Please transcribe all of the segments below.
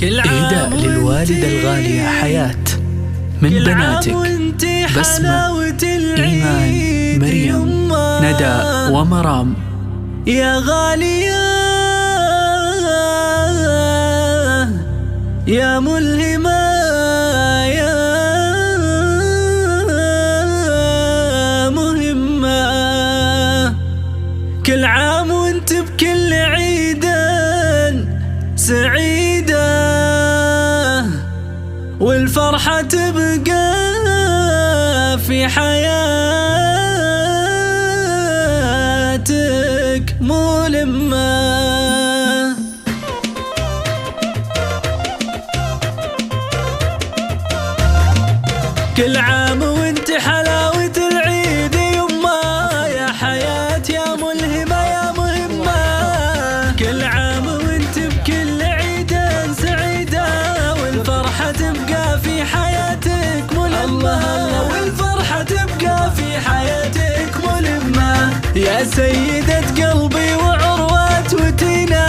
إهداء للوالدة الغالية حياة من بناتك بسمة، إيمان، مريم، ندى ومرام. يا غالية يا ملهمة يا مهمة، كل عام وانت بكل عيد سعيدة، والفرحة تبقى في حياتك ملمة. كل عام وانت حلاوة العيد يما، يا حياة يا ملهمة يا مهمة، كل عام وانت بكل عيد سعيدة، والفرحة تبقى في حياتك ملمة، والفرحة تبقى في حياتك ملمة. يا سيدة قلبي وعروة وتينا،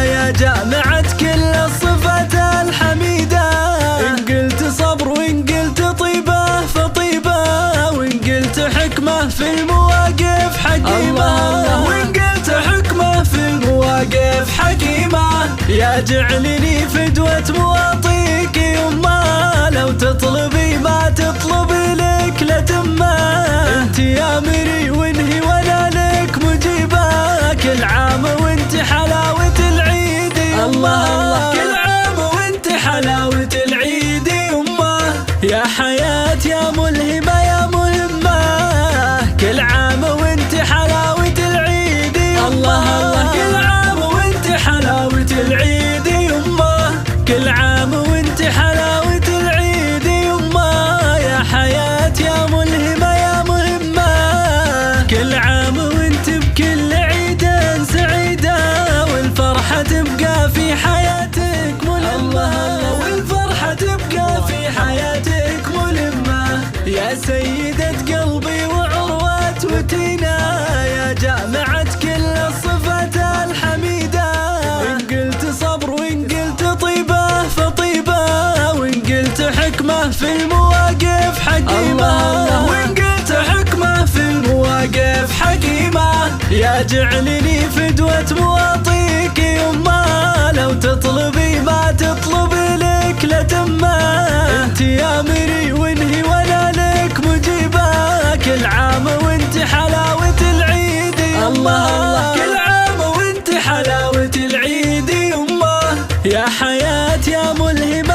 يا جامعة كل الصفات الحميدة، إن قلت صبر وإن قلت طيبة فطيبة، وإن قلت حكمة في المواقف حكيمة، وإن قلت حكمة في المواقف حكيمة. يا جعلني فدوة مواطيك يما، لو تطلبي ما تطلبي لك لتمه، انت يا مري وانهي ولا لك مجيبة، كل عام وانت حلاوة العيد الله، كل عام وانت حلاوة العيد يما، يا حياة يا ملهمة يا مهمة، كل عام وانت حلاوة العيد الله، كل عام وانت حلاوة العيد يما، كل عام وانت حلاوة العيد يما، يا حياة يا ملهمة يا مهمة، كل عام وانت بكل عيد سعيدة، والفرحة تبقى في حياتك ملمة، والفرحة تبقى في حياتك ملمة. يا سيدة قلبي وعروة وتينا، يا جامعة كل الصفات الحميدة، إن قلت صبر وإن قلت طيبة فطيبة، وإن قلت حكمة في المواقف حكيمة، وإن قلت حكمة في المواقف حكيمة. يا جعلني فدوة مواطيك يما، لو تطلبي ما تطلبي لك لتمه، انت يا مري وانهي ولا لك مجيبة، كل عام وانت حلاوة العيد الله، كل عام وانت حلاوة العيد يما، يا حياة يا ملهمة